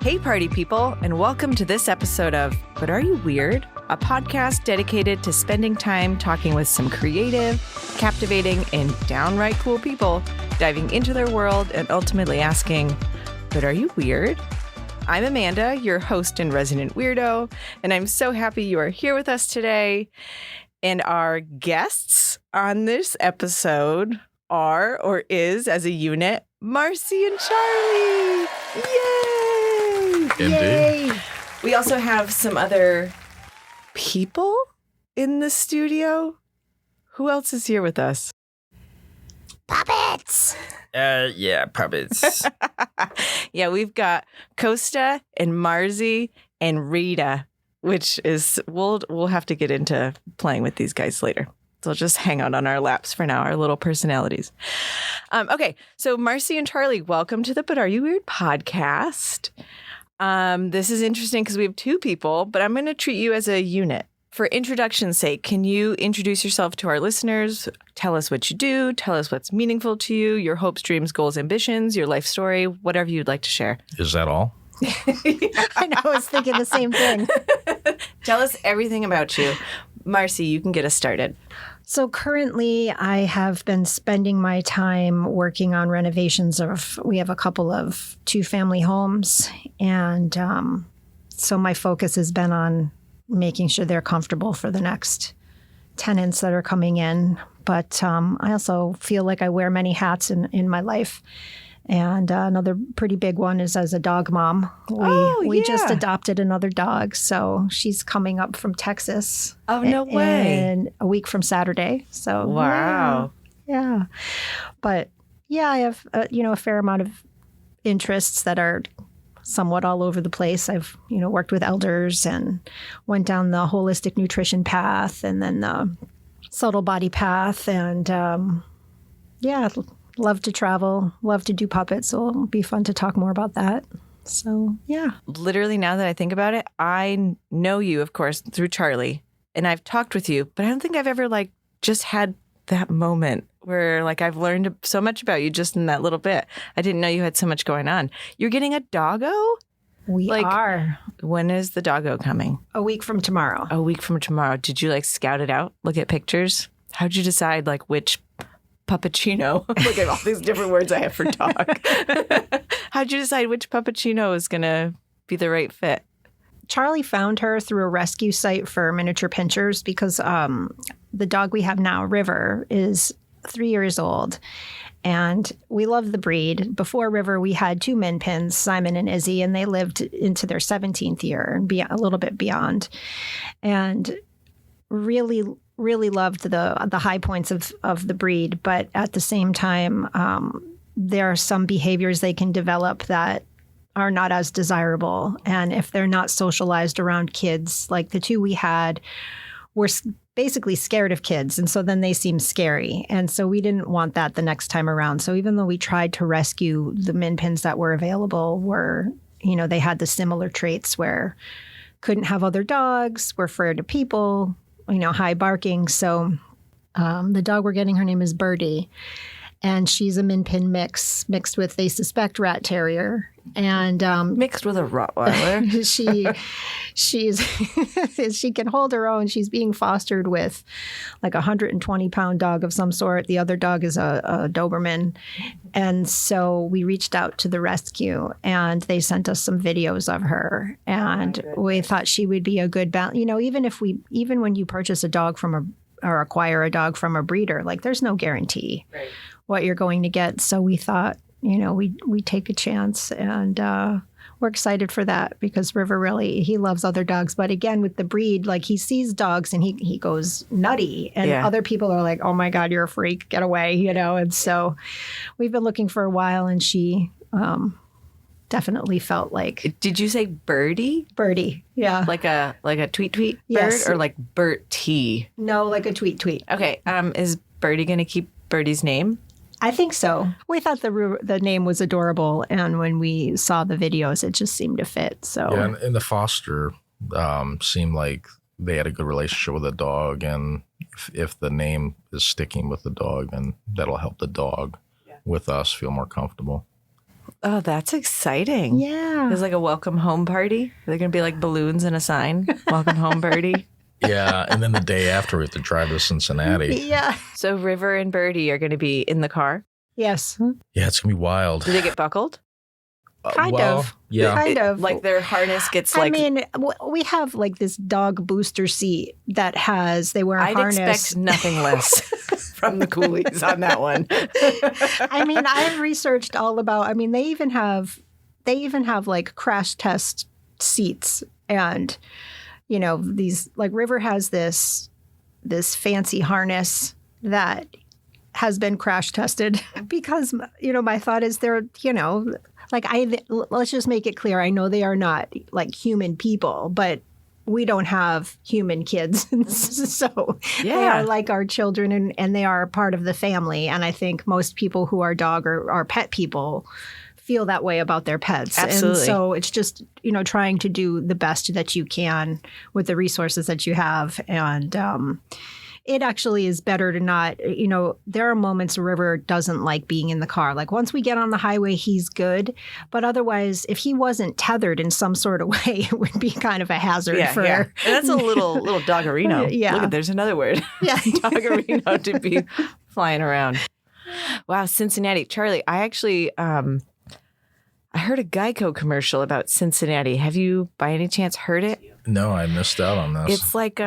Hey, party people, and welcome to this episode of But Are You Weird? A podcast dedicated to spending time talking with some creative, captivating, and downright cool people, diving into their world and ultimately asking, but are you weird? I'm Amanda, your host and resident weirdo, and I'm so happy you are here with us today. And our guests on this episode are, or is, as a unit, Marci and Charlie. Yay! Indeed. Yay! We also have some other people in the studio. Who else is here with us? Puppets! Yeah, puppets. Yeah, we've got Costa and Marzi and Rita, which is, we'll have to get into playing with these guys later. So just hang out on our laps for now, our little personalities. Okay, so Marci and Charlie, welcome to the But Are You Weird podcast. This is interesting because we have two people, but I'm going to treat you as a unit. For introduction's sake, can you introduce yourself to our listeners? Tell us what you do. Tell us what's meaningful to you, your hopes, dreams, goals, ambitions, your life story, whatever you'd like to share. Is that all? I know, I was thinking the same thing. Tell us everything about you. Marci, you can get us started. So currently, I have been spending my time working on renovations we have a couple of two-family homes. And so my focus has been on making sure they're comfortable for the next tenants that are coming in. But I also feel like I wear many hats in my life. And another pretty big one is as a dog mom. We just adopted another dog. So she's coming up from Texas. Oh, no way. In a week from Saturday. So wow. Yeah. But yeah, I have, a fair amount of interests that are somewhat all over the place. I've, worked with elders and went down the holistic nutrition path and then the subtle body path. And love to travel, love to do puppets. So it'll be fun to talk more about that. So, yeah. Literally, now that I think about it, I know you, of course, through Charlie, and I've talked with you, but I don't think I've ever just had that moment where I've learned so much about you just in that little bit. I didn't know you had so much going on. You're getting a doggo? We are. When is the doggo coming? A week from tomorrow. A week from tomorrow. Did you scout it out? Look at pictures? How'd you decide which puppuccino? Look at all these different words I have for dog. How'd you decide which puppuccino is going to be the right fit? Charlie found her through a rescue site for miniature pinchers because the dog we have now, River, is 3 years old. And we love the breed. Before River, we had two min pins, Simon and Izzy, and they lived into their 17th year and a little bit beyond. And really loved the high points of the breed, but at the same time, there are some behaviors they can develop that are not as desirable. And if they're not socialized around kids, like the two we had were basically scared of kids. And so then they seem scary. And so we didn't want that the next time around. So even though we tried to rescue the min pins that were available they had the similar traits where couldn't have other dogs, were afraid of people, high barking. So the dog we're getting, her name is Birdie. And she's a min pin mixed with, they suspect, rat terrier. And mixed with a Rottweiler. She can hold her own. She's being fostered with a 120-pound dog of some sort. The other dog is a Doberman. And so we reached out to the rescue and they sent us some videos of her. And we thought she would be a good balance. Even when you purchase a dog or acquire a dog from a breeder, there's no guarantee what you're going to get. So we thought, we take a chance, and we're excited for that because River he loves other dogs. But again, with the breed, he sees dogs and he goes nutty, and other people are like, oh my God, you're a freak, get away, And so we've been looking for a while, and she definitely felt like. Did you say Birdie? Birdie, yeah. Like a tweet bird, yes. Or like Bertie? No, like a tweet. Okay. Is Birdie going to keep Birdie's name? I think so. We thought the name was adorable, and when we saw the videos, it just seemed to fit. So yeah, and the foster seemed like they had a good relationship with the dog, and if the name is sticking with the dog, then that'll help the dog with us feel more comfortable. Oh, that's exciting. Yeah. There's like a welcome home party. They're going to be like balloons and a sign. Welcome home party. Yeah, and then the day after we have to drive to Cincinnati. Yeah. So River and Birdie are going to be in the car. Yes. Yeah, it's gonna be wild. Do they get buckled? Kind of. Yeah. Kind of. Like their harness gets like... I mean, we have like this dog booster seat that they wear a I'd harness. expect nothing less from the coolies on that one. I mean, I've researched all about, I mean, they even have like crash test seats, and, you know, these, like River has this fancy harness that has been crash tested because, you know, my thought is they're, you know, like let's just make it clear. I know they are not like human people, but we don't have human kids. So they are like our children, and they are part of the family. And I think most people who are dog or are pet people feel that way about their pets. Absolutely. And so it's just, you know, trying to do the best that you can with the resources that you have. And it actually is better to not, you know, there are moments River doesn't like being in the car. Like once we get on the highway, he's good. But otherwise, if he wasn't tethered in some sort of way, it would be kind of a hazard for... Yeah. And that's a little doggerino. Yeah. Look, there's another word. Yeah. Doggerino to be flying around. Wow, Cincinnati. Charlie, I actually... I heard a Geico commercial about Cincinnati. Have you, by any chance, heard it? No, I missed out on this. It's like,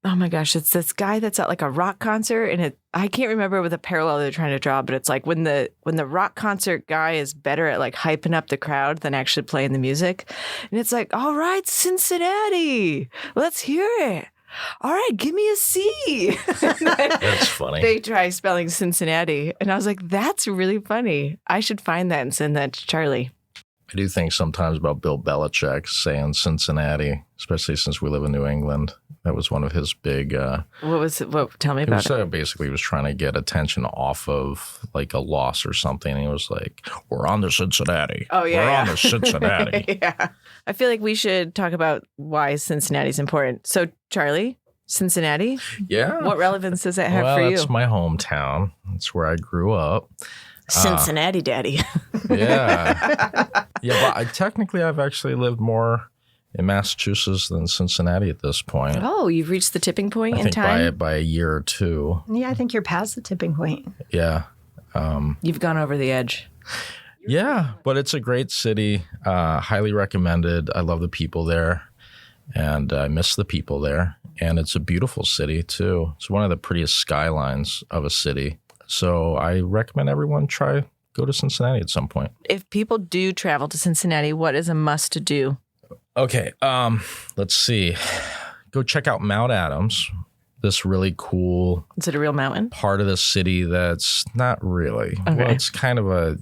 oh my gosh, it's this guy that's at like a rock concert, and I can't remember what the parallel they're trying to draw, but it's like when the rock concert guy is better at like hyping up the crowd than actually playing the music. And it's like, all right, Cincinnati, let's hear it. All right, give me a C. That's funny. They try spelling Cincinnati. And I was like, that's really funny. I should find that and send that to Charlie. I do think sometimes about Bill Belichick saying Cincinnati, especially since we live in New England. That was one of his big... Tell me about it. Basically, he was trying to get attention off of like a loss or something. And he was like, we're on to Cincinnati. Oh, yeah. We're on to Cincinnati. Yeah. I feel like we should talk about why Cincinnati's important. So, Charlie, Cincinnati? Yeah. What relevance does that have for you? Well, that's my hometown. That's where I grew up. Cincinnati daddy. Yeah. Yeah, but I've actually lived more in Massachusetts than Cincinnati at this point. Oh, you've reached the tipping point I in think time? by a year or two. Yeah, I think you're past the tipping point. Yeah. You've gone over the edge. Yeah, but it's a great city. Highly recommended. I love the people there, and I miss the people there. And it's a beautiful city, too. It's one of the prettiest skylines of a city. So I recommend everyone go to Cincinnati at some point. If people do travel to Cincinnati, what is a must do? Okay, let's see. Go check out Mount Adams, this really cool Is it a real mountain? part of the city that's not really. Okay. Well, it's kind of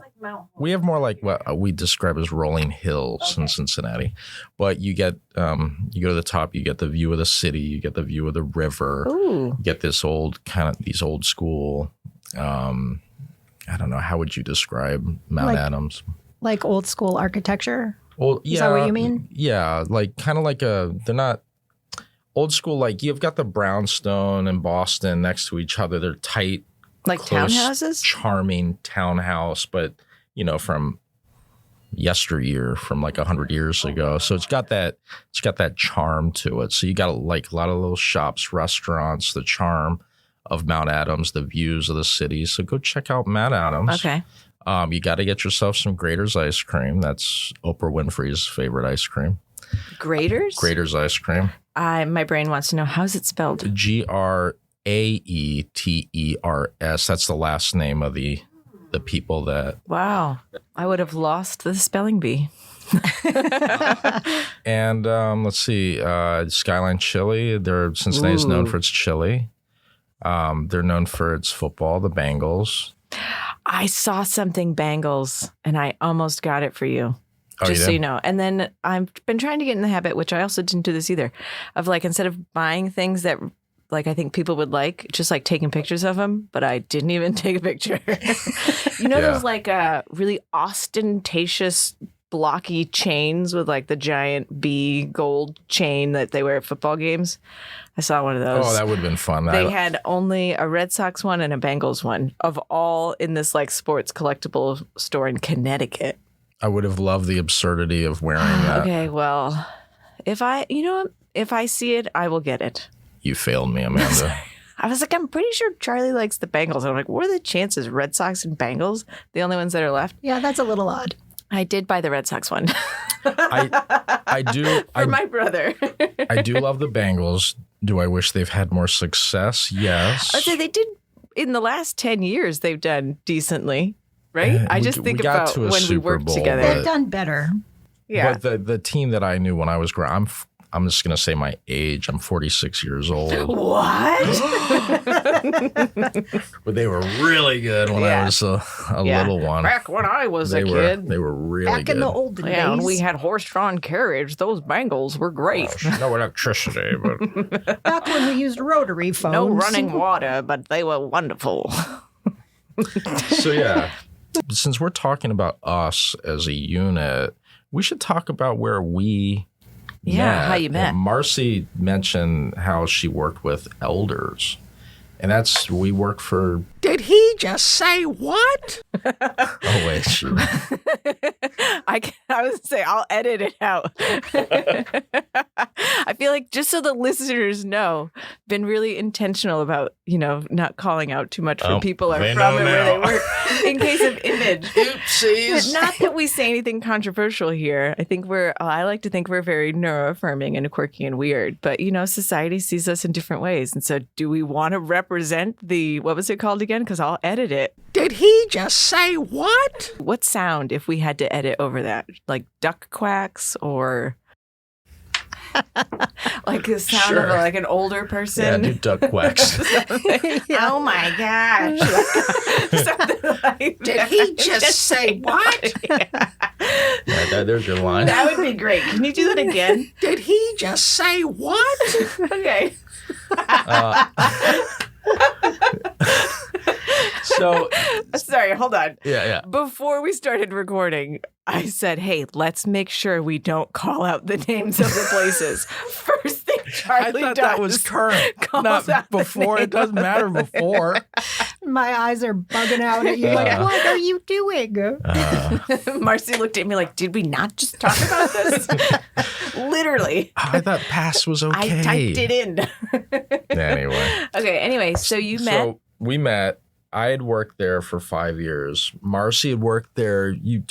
we have more like what we describe as rolling hills in Cincinnati. But you get, you go to the top, you get the view of the city, you get the view of the river, Ooh. you get these old school, I don't know, how would you describe Mount Adams? Like old school architecture? Well, yeah. Is that what you mean? Yeah, like kind of like they're not old school. Like you've got the brownstone and Boston next to each other. They're tight, like close, townhouses? Charming townhouse, but you know, from yesteryear, from like 100 years ago. So it's got that charm to it. So you got like a lot of little shops, restaurants, the charm of Mount Adams, the views of the city. So go check out Mount Adams. Okay. You got to get yourself some Grater's ice cream. That's Oprah Winfrey's favorite ice cream. Grater's? Grater's ice cream. My brain wants to know, how's it spelled? Graeters. That's the last name of the people that. Wow. I would have lost the spelling bee. And let's see, Skyline Chili. Cincinnati's known for its chili. They're known for its football, the Bengals. I saw something Bengals, and I almost got it for you. Oh, Just you so did? you know. And then I've been trying to get in the habit, which I also didn't do this either, of like instead of buying things that like I think people would like, just like taking pictures of them, but I didn't even take a picture. You know, Yeah. those like really ostentatious blocky chains with like the giant B gold chain that they wear at football games. I saw one of those. Oh, that would have been fun. They had only a Red Sox one and a Bengals one of all in this like sports collectible store in Connecticut. I would have loved the absurdity of wearing that. Okay, well, if I see it, I will get it. You failed me, Amanda. I was like, I'm pretty sure Charlie likes the Bengals. And I'm like, what are the chances? Red Sox and Bengals, the only ones that are left? Yeah, that's a little odd. I did buy the Red Sox one. I do. For my brother. I do love the Bengals. Do I wish they've had more success? Yes. I'd say they did. In the last 10 years, they've done decently, right? I just think about when we worked together. They've done better. Yeah. But the team that I knew when I was growing, I'm just going to say my age. I'm 46 years old. What? But they were really good when I was a little one. Back when I was a kid. They were really Back good. in the olden days. Yeah, when we had horse-drawn carriage, those Bengals were great. No electricity, but Back when we used rotary phones. No running water, but they were wonderful. so yeah. Since we're talking about us as a unit, we should talk about where we how you met. And Marci mentioned how she worked with elders. And we work for... Did he just say what? Oh, wait. Shoot. I would say I'll edit it out. I feel like just so the listeners know, been really intentional about, not calling out too much where people are from and where they work in case of image. Oopsies. Not that we say anything controversial here. I like to think we're very neuroaffirming and quirky and weird, but society sees us in different ways. And so do we want to represent what was it called again? Because I'll edit it. Did he just say what? What sound if we had to edit over that? Like duck quacks or like the sound of like an older person? Yeah, do duck quacks. Oh my gosh. Something like Did he just say what? Yeah, there's your line. That would be great. Can you do that again? Did he just say what? Okay. So sorry, hold on. Yeah. Before we started recording, I said, hey, let's make sure we don't call out the names of the places. First thing Charlie I thought does. that was current, not before. It doesn't matter before. My eyes are bugging out at you. Like, what are you doing? Marci looked at me like, did we not just talk about this? Literally. I thought pass was okay. I typed it in. Anyway, so you met. So we met. I had worked there for 5 years. Marci had worked there. You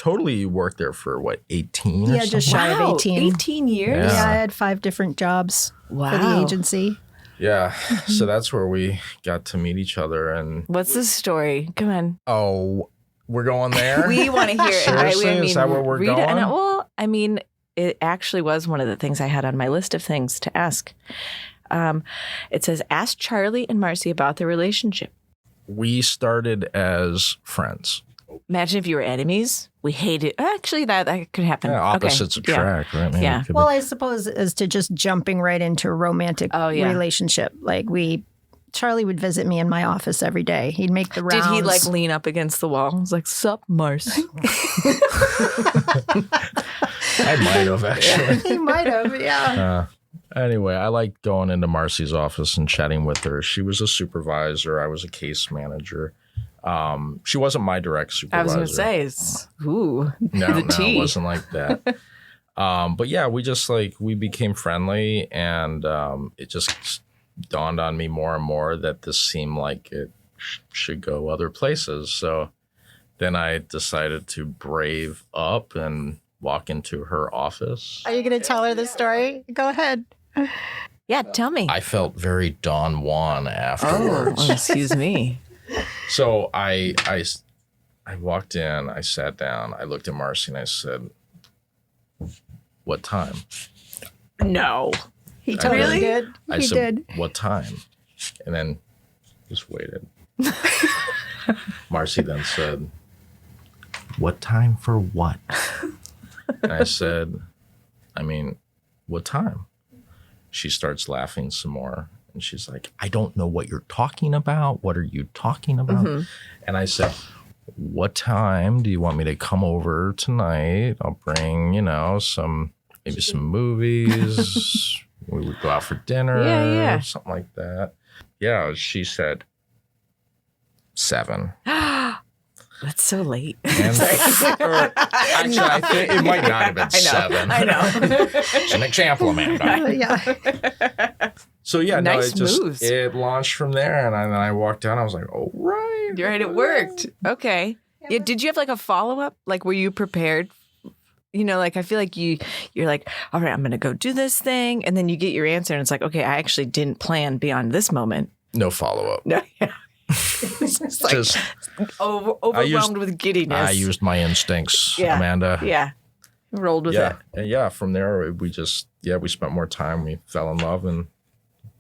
worked there for what, 18 or Yeah, just something? shy of 18. 18 years? Yeah, I had 5 different jobs for the agency. Yeah. So that's where we got to meet each other. And what's the story? Come on. Oh, we're going there? We want to hear it. Seriously? Is that where we're going? It actually was one of the things I had on my list of things to ask. It says, ask Charlie and Marci about their relationship. We started as friends. Imagine if you were enemies. We hated. Actually, that could happen. Yeah, opposites attract, right? Maybe yeah. Well, I suppose as to just jumping right into a romantic relationship. Like Charlie would visit me in my office every day. He'd make the rounds. Did he like lean up against the wall? I was like, sup, Marci? I might have actually. He might have, yeah. Anyway, I liked going into Marci's office and chatting with her. She was a supervisor. I was a case manager. She wasn't my direct supervisor. I was going to say, no, it wasn't like that. But yeah, we became friendly, and it just dawned on me more and more that this seemed like it should go other places. So then I decided to brave up and walk into her office. Are you going to tell her the story? Go ahead. Yeah, tell me. I felt very Don Juan afterwards. Oh, excuse me. So I walked in, I sat down, I looked at Marci and I said, what time? No. He totally did. I said, what time? And then just waited. Marci then said, what time for what? And I said, what time? She starts laughing some more. And she's like, I don't know what you're talking about. What are you talking about? Mm-hmm. And I said, what time do you want me to come over tonight? I'll bring, maybe some movies. We would go out for dinner. Yeah. Something like that. Yeah, she said 7. That's so late. Actually, I think it might not have been 7. I know. It's an example, Amanda. Yeah. So yeah, Nice moves. It launched from there, and then I walked down. I was like, "Oh right, You're right. It worked. Okay. Yeah. Did you have like a follow up? Like, were you prepared? Like I feel like you're like, all right, I'm going to go do this thing, and then you get your answer, and it's like, okay, I actually didn't plan beyond this moment. No follow up. No. Yeah. It's like Just overwhelmed with giddiness. I used my instincts, Yeah. Amanda. Yeah. Rolled with it. And yeah. From there, we spent more time. We fell in love, and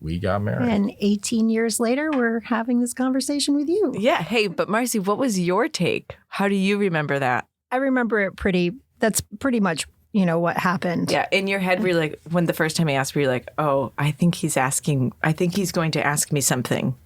we got married. And 18 years later, we're having this conversation with you. Yeah. Hey, but Marci, what was your take? How do you remember that? I remember it that's pretty much, what happened. Yeah. In your head, were you like, when the first time he asked, were you like, oh, I think he's going to ask me something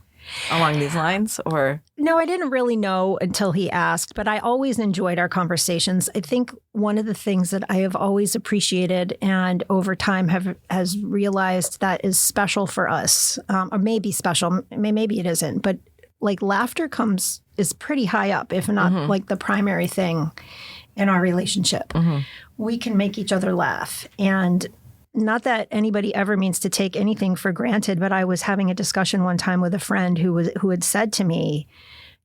along these lines, or? No, I didn't really know until he asked, but I always enjoyed our conversations. I think one of the things that I have always appreciated and over time has realized that is special for us, or maybe special, maybe it isn't, but like laughter is pretty high up, if not like the primary thing in our relationship. Mm-hmm. We can make each other laugh. And not that anybody ever means to take anything for granted, but I was having a discussion one time with a friend who had said to me,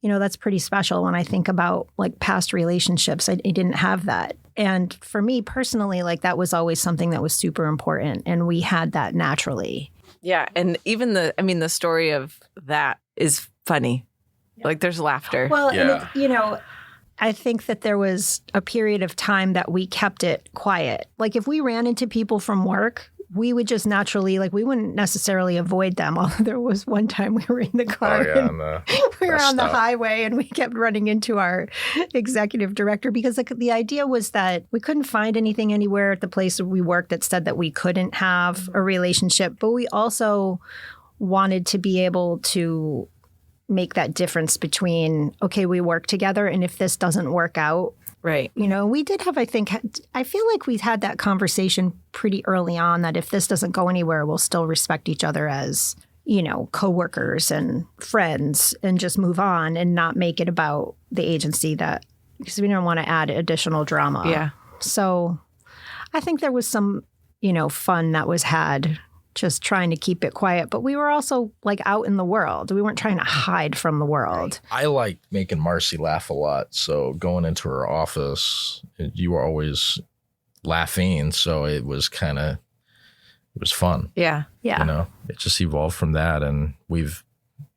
that's pretty special when I think about like past relationships. I didn't have that. And for me personally, like that was always something that was super important. And we had that naturally. Yeah. And even the story of that is funny. Yeah. Like there's laughter. Well, yeah. And I think that there was a period of time that we kept it quiet. Like if we ran into people from work, we would just naturally, like we wouldn't necessarily avoid them. Although there was one time we were in the car and we were on the highway and we kept running into our executive director because the idea was that we couldn't find anything anywhere at the place where we worked that said that we couldn't have a relationship. But we also wanted to be able to make that difference between, okay, we work together, and if this doesn't work out, right. We did have, I feel like we had that conversation pretty early on that if this doesn't go anywhere, we'll still respect each other as, coworkers and friends and just move on and not make it about the agency because we don't want to add additional drama. Yeah. So I think there was some, fun that was had just trying to keep it quiet. But we were also like out in the world. We weren't trying to hide from the world. I like making Marci laugh a lot. So going into her office, you were always laughing. So it was fun. Yeah. Yeah. It just evolved from that. And we've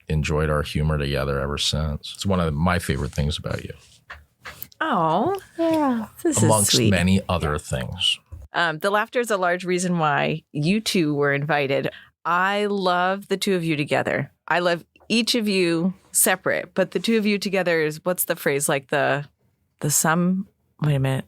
enjoyed our humor together ever since. It's one of my favorite things about you. Oh, yeah. This amongst is sweet. Many other things. The laughter is a large reason why you two were invited. I love the two of you together. I love each of you separate, but the two of you together is, what's the phrase? Like the sum, wait a minute.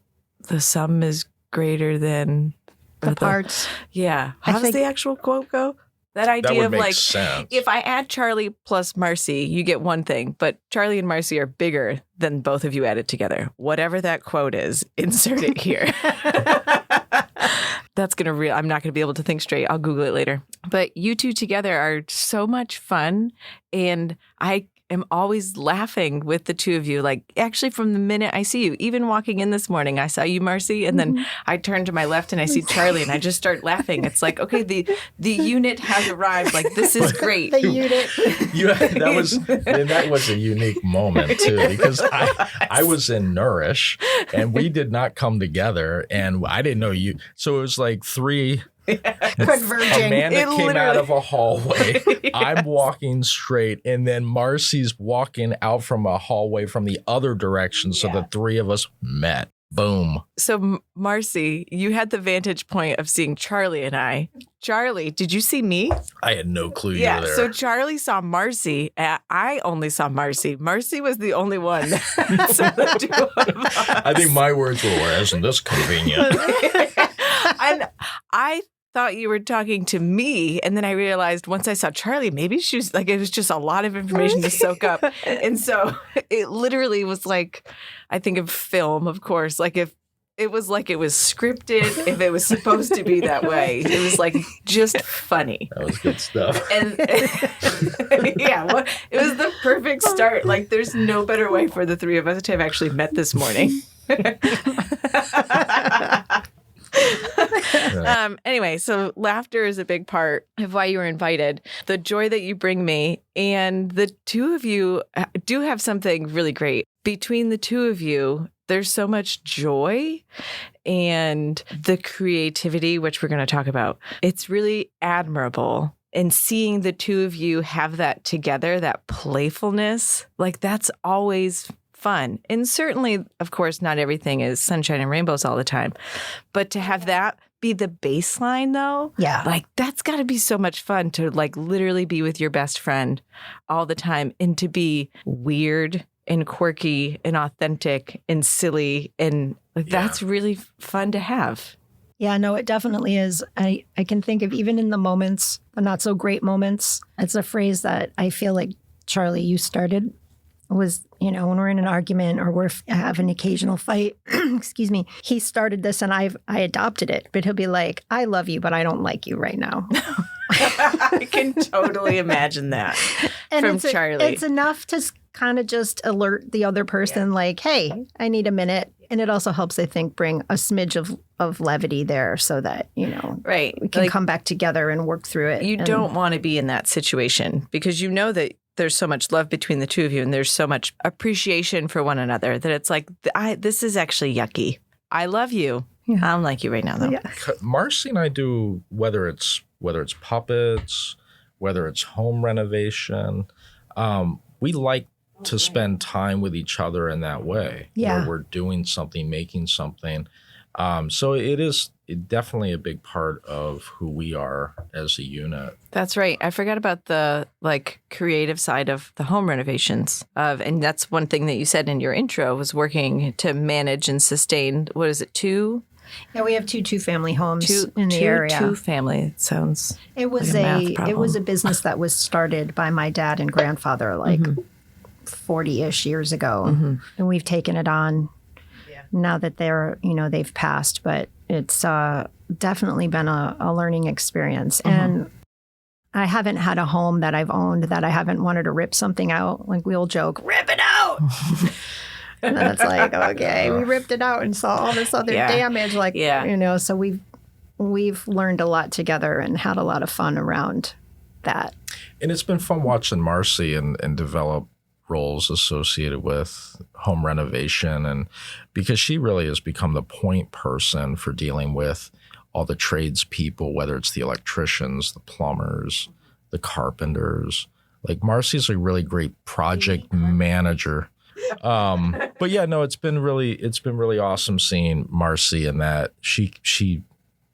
The sum is greater than the parts. Yeah. How does the actual quote go? That idea of like, sense. If I add Charlie plus Marci, you get one thing, but Charlie and Marci are bigger than both of you added together. Whatever that quote is, insert it here. I'm not going to be able to think straight. I'll Google it later. But you two together are so much fun. And I am always laughing with the two of you. Like actually from the minute I see you, even walking in this morning, I saw you, Marci, and then I turn to my left and I see Charlie and I just start laughing. It's like, okay, the unit has arrived. Like this is great. The unit. That was a unique moment too, because I was in Nourish and we did not come together and I didn't know you. So it was like three converging. Amanda came out of a hallway. Yes. I'm walking straight, and then Marci's walking out from a hallway from the other direction. So the three of us met. Boom. So Marci, you had the vantage point of seeing Charlie and I. Charlie, did you see me? I had no clue you were there. So Charlie saw Marci. I only saw Marci. Marci was the only one. So the two of us. I think my words were, "Isn't this convenient?" And thought you were talking to me. And then I realized once I saw Charlie, maybe she was like, it was just a lot of information to soak up. And so it literally was like, I think of film, of course, like if it was like it was scripted, if it was supposed to be that way, it was like just funny. That was good stuff. And yeah, well, it was the perfect start. Like there's no better way for the three of us to have actually met this morning. Anyway, so laughter is a big part of why you were invited. The joy that you bring me, and the two of you do have something really great. Between the two of you, there's so much joy and the creativity, which we're going to talk about. It's really admirable. And seeing the two of you have that together, that playfulness, like that's always fun. And certainly, of course, not everything is sunshine and rainbows all the time. But to have that be the baseline, though, Yeah. like that's got to be so much fun to like literally be with your best friend all the time and to be weird and quirky and authentic and silly. And like, that's really fun to have. Yeah, no, it definitely is. I can think of even in the moments, the not so great moments, it's a phrase that I feel like, Charlie, you started was, you know, when we're in an argument or we have an occasional fight, excuse me, he started this and I adopted it. But he'll be like, I love you, but I don't like you right now. I can totally imagine that from Charlie. It's enough to kind of just alert the other person like, hey, I need a minute. And it also helps, I think, bring a smidge of levity there so that, you know, right. we can like, come back together and work through it. You don't want to be in that situation because you know that there's so much love between the two of you and there's so much appreciation for one another that it's like, this is actually yucky. I love you. Yeah. I don't like you right now, though. Yeah. Marci and I do, whether it's puppets, whether it's home renovation, we like to spend time with each other in that way. Yeah. Where we're doing something, making something. So it is definitely a big part of who we are as a unit. That's right. I forgot about the like creative side of the home renovations and that's one thing that you said in your intro was working to manage and sustain. What is it? 2? Yeah, we have two family homes in the area. 2 family. It sounds. It was like it was a business that was started by my dad and grandfather like 40-ish years ago, and we've taken it on. Now that they've passed, but it's definitely been a learning experience. And I haven't had a home that I've owned that I haven't wanted to rip something out. Like we'll joke, rip it out. And then it's like, okay, we ripped it out and saw all this other damage. Like, you know, so we've learned a lot together and had a lot of fun around that. And it's been fun watching Marci and develop roles associated with home renovation, and because she really has become the point person for dealing with all the tradespeople, whether it's the electricians, the plumbers, the carpenters. Like Marci's a really great project manager. But yeah, no, it's been really awesome seeing Marci in that she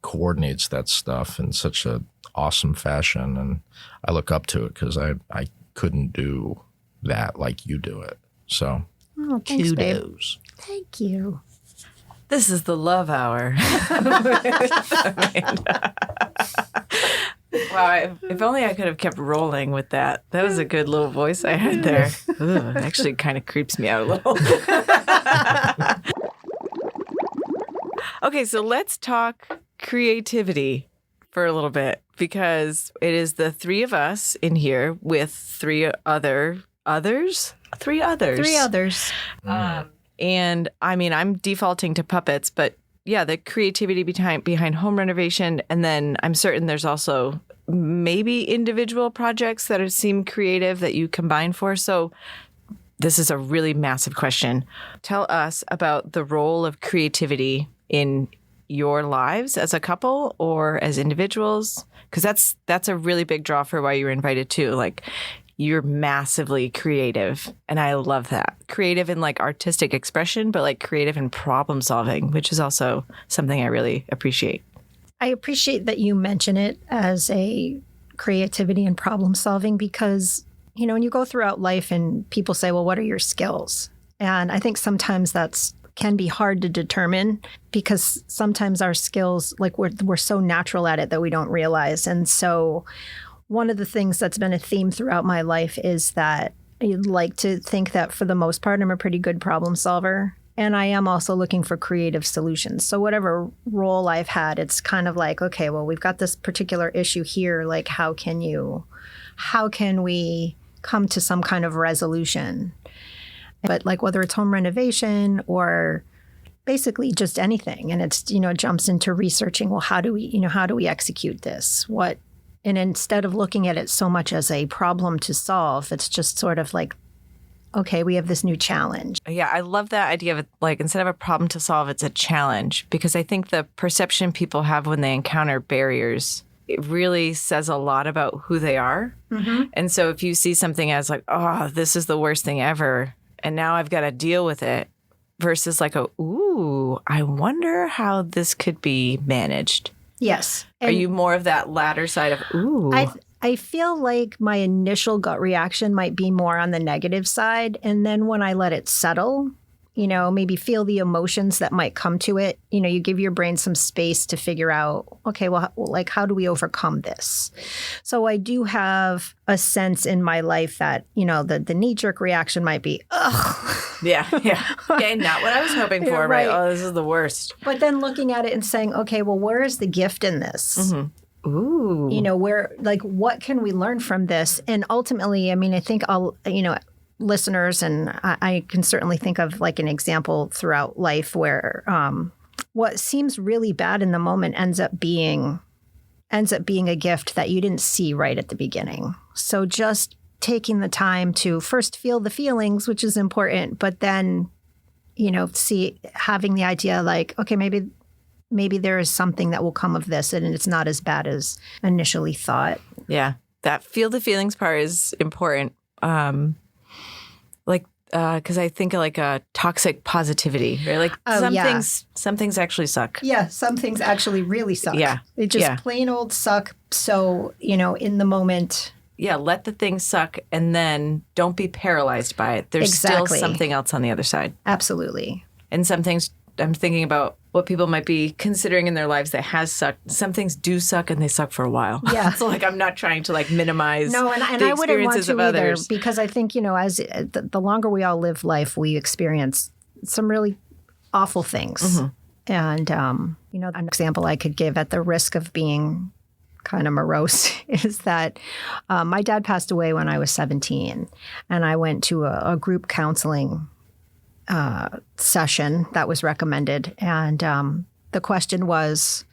coordinates that stuff in such a awesome fashion, and I look up to it because I couldn't do that like you do it. So thanks, kudos. Babe. Thank you. This is the love hour. Wow, if only I could have kept rolling with that. That was a good little voice I had there. Ooh, it actually kind of creeps me out a little. Okay, so let's talk creativity for a little bit because it is the three of us in here with three others. And I mean, I'm defaulting to puppets, but yeah, the creativity behind home renovation. And then I'm certain there's also maybe individual projects that seem creative that you combine for. So this is a really massive question. Tell us about the role of creativity in your lives as a couple or as individuals, because that's a really big draw for why you were invited too. Like, you're massively creative, and I love that. Creative in like artistic expression, but like creative in problem solving, which is also something I really appreciate. I appreciate that you mention it as a creativity and problem solving because, you know, when you go throughout life and people say, well, what are your skills? And I think sometimes that's can be hard to determine because sometimes our skills, like we're so natural at it that we don't realize. And so one of the things that's been a theme throughout my life is that I'd like to think that for the most part, I'm a pretty good problem solver. And I am also looking for creative solutions. So whatever role I've had, it's kind of like, okay, well, we've got this particular issue here. Like, how can we come to some kind of resolution? But like whether it's home renovation or basically just anything. And it's, it jumps into researching, well, how do we execute this? And instead of looking at it so much as a problem to solve, it's just sort of like, okay, we have this new challenge. Yeah, I love that idea of it, like instead of a problem to solve, it's a challenge, because I think the perception people have when they encounter barriers, it really says a lot about who they are. Mm-hmm. And so if you see something as like, oh, this is the worst thing ever, and now I've got to deal with it, versus like, ooh, I wonder how this could be managed. Yes. Are you more of that latter side of, ooh? I feel like my initial gut reaction might be more on the negative side. And then when I let it settle, maybe feel the emotions that might come to it, you give your brain some space to figure out, okay, well, like, how do we overcome this? So I do have a sense in my life that, the knee-jerk reaction might be, ugh. Yeah. Okay, not what I was hoping for, Yeah, right. Oh, this is the worst. But then looking at it and saying, okay, well, where is the gift in this? Mm-hmm. Ooh. Where, like, what can we learn from this? And ultimately, I mean, I think listeners, and I can certainly think of like an example throughout life where what seems really bad in the moment ends up being a gift that you didn't see right at the beginning. So just taking the time to first feel the feelings, which is important, but then, having the idea like, okay, maybe there is something that will come of this and it's not as bad as initially thought. Yeah. That feel the feelings part is important. Because I think like a toxic positivity, right? Like some things actually suck. Yeah, some things actually really suck. Yeah. They just plain old suck. So, in the moment. Yeah, let the thing suck and then don't be paralyzed by it. There's still something else on the other side. Absolutely. And some things, I'm thinking about what people might be considering in their lives that has sucked. Some things do suck and they suck for a while. Yeah. So like I'm not trying to like minimize the experiences I wouldn't want to of others. either, because I think, as the longer we all live life, we experience some really awful things. Mm-hmm. And, an example I could give at the risk of being kind of morose is that my dad passed away when I was 17, and I went to a group counseling session that was recommended. And the question was,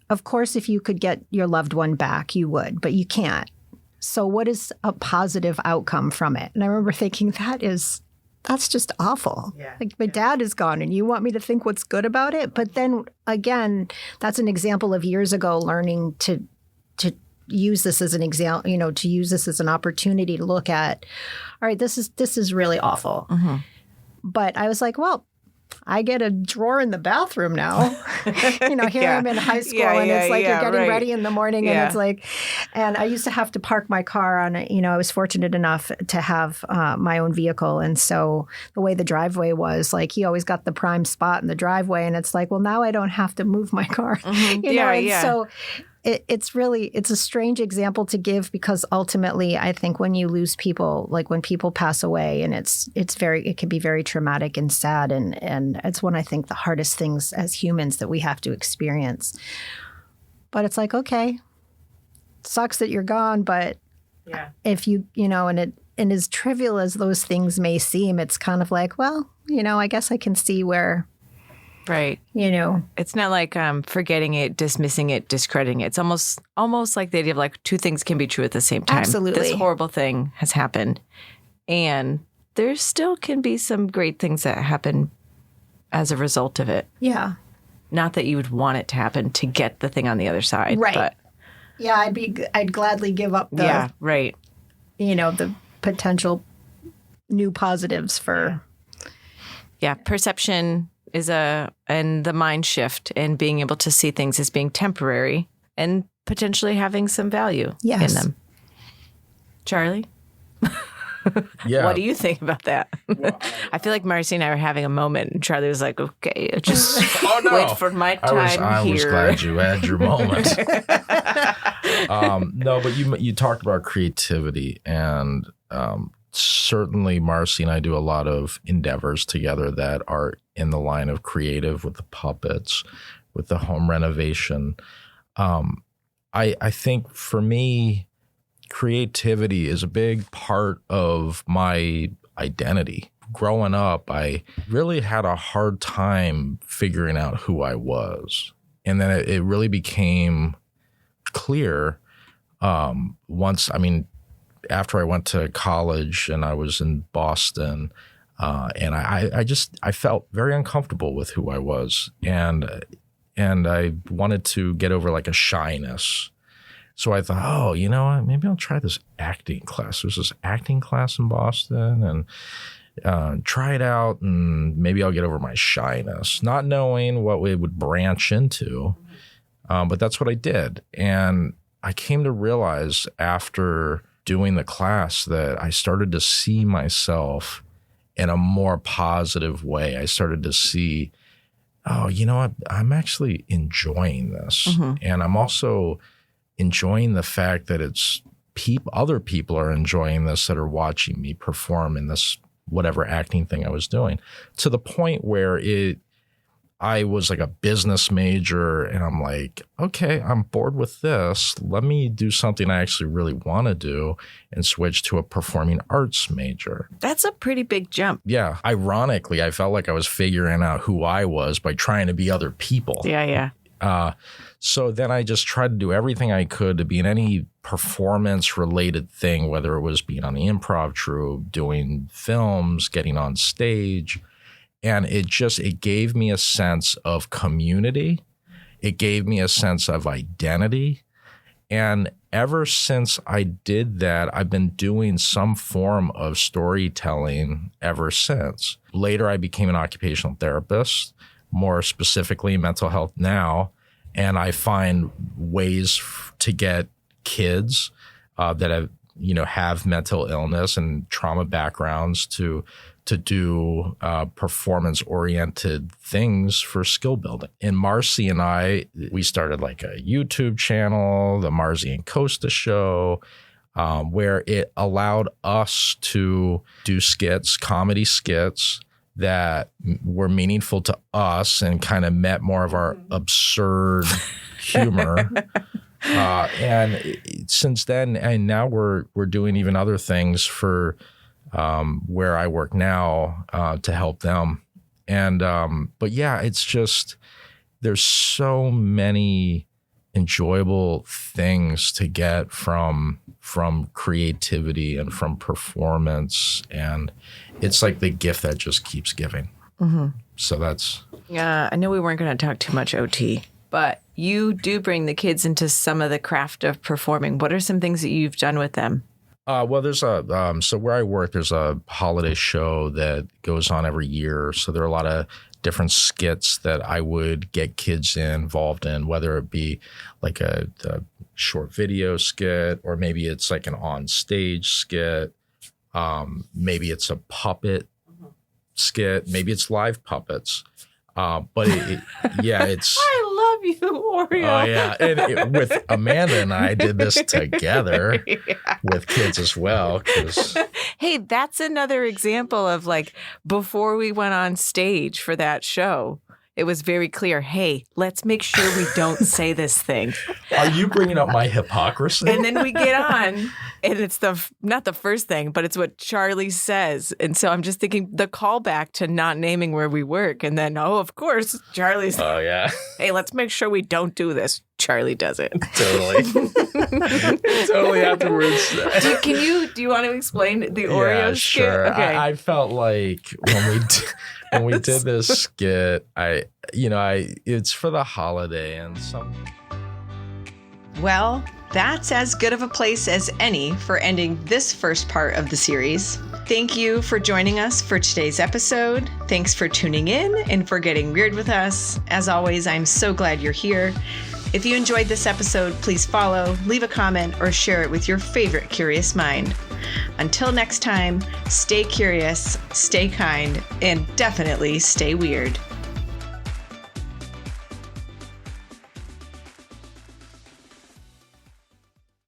of course, if you could get your loved one back, you would, but you can't. So what is a positive outcome from it? And I remember thinking that's just awful. Yeah. Like my dad is gone and you want me to think what's good about it. But then again, that's an example of years ago learning to use this as an example, to use this as an opportunity to look at, all right, this is really awful. Mm-hmm. But I was like, well, I get a drawer in the bathroom now. Here I'm in high school and it's like you're getting ready in the morning and it's like, and I used to have to park my car on it. I was fortunate enough to have my own vehicle. And so the way the driveway was, like, he always got the prime spot in the driveway. And it's like, well, now I don't have to move my car. Mm-hmm. So it's a strange example to give, because ultimately I think when you lose people, like when people pass away, and it can be very traumatic and sad. And it's one, I think, the hardest things as humans that we have to experience. But it's like, okay, sucks that you're gone. But if and as trivial as those things may seem, it's kind of like, well, I guess I can see where. Right. It's not like forgetting it, dismissing it, discrediting it. It's almost like the idea of like two things can be true at the same time. Absolutely. This horrible thing has happened. And there still can be some great things that happen as a result of it. Yeah. Not that you would want it to happen to get the thing on the other side. Right. But yeah, I'd gladly give up the the potential new positives for perception is and the mind shift and being able to see things as being temporary and potentially having some value in them. Charlie? Yeah. What do you think about that? I feel like Marci and I were having a moment, and Charlie was like, okay, just wait for my time I was here. glad you had your moment. No, but you talked about creativity, and certainly Marci and I do a lot of endeavors together that are in the line of creative, with the puppets, with the home renovation. I think for me, creativity is a big part of my identity. Growing up, I really had a hard time figuring out who I was. And then it really became clear after I went to college and I was in Boston, and I felt very uncomfortable with who I was. And I wanted to get over like a shyness. So I thought, oh, you know what? Maybe I'll try this acting class. There's this acting class in Boston, and try it out, and maybe I'll get over my shyness, not knowing what it would branch into. But that's what I did. And I came to realize after doing the class that I started to see myself in a more positive way. I started to see, oh, you know what? I'm actually enjoying this. Mm-hmm. And I'm also enjoying the fact that it's other people are enjoying this that are watching me perform in this whatever acting thing I was doing, to the point where I was like a business major, and I'm like, okay, I'm bored with this. Let me do something I actually really want to do, and switch to a performing arts major. That's a pretty big jump. Yeah. Ironically, I felt like I was figuring out who I was by trying to be other people. Yeah. So then I just tried to do everything I could to be in any performance-related thing, whether it was being on the improv troupe, doing films, getting on stage. And it gave me a sense of community. It gave me a sense of identity. And ever since I did that, I've been doing some form of storytelling ever since. Later, I became an occupational therapist, more specifically mental health now. And I find ways to get kids that have mental illness and trauma backgrounds to do performance-oriented things for skill building. And Marci and I, we started like a YouTube channel, the Marci and Costa Show, where it allowed us to do skits, comedy skits, that were meaningful to us and kind of met more of our absurd humor. And since then, and now we're doing even other things for where I work now to help them. And but yeah, it's just, there's so many enjoyable things to get from creativity and from performance, and it's like the gift that just keeps giving. Mm-hmm. So that's... Yeah, I know we weren't going to talk too much OT, but you do bring the kids into some of the craft of performing. What are some things that you've done with them? Well, there's so where I work, there's a holiday show that goes on every year. So there are a lot of different skits that I would get kids involved in, whether it be like a short video skit, or maybe it's like an on-stage skit. Maybe it's a puppet skit. Maybe it's live puppets. But it's... I love you, Oreo. Oh, yeah. And with Amanda and I did this together with kids as well. Hey, that's another example of like, before we went on stage for that show, it was very clear, hey, let's make sure we don't say this thing. Are you bringing up my hypocrisy? And then we get on, and it's not the first thing, but it's what Charlie says. And so I'm just thinking the callback to not naming where we work. And then, of course, Charlie's, oh, yeah. Hey, let's make sure we don't do this. Charlie does it. Totally. Totally afterwards. Do you want to explain the Oreo skit? Sure. Okay. I felt like when we did this skit, it's for the holiday and some. Well, that's as good of a place as any for ending this first part of the series. Thank you for joining us for today's episode. Thanks for tuning in and for getting weird with us. As always, I'm so glad you're here. If you enjoyed this episode, please follow, leave a comment, or share it with your favorite curious mind. Until next time, stay curious, stay kind, and definitely stay weird.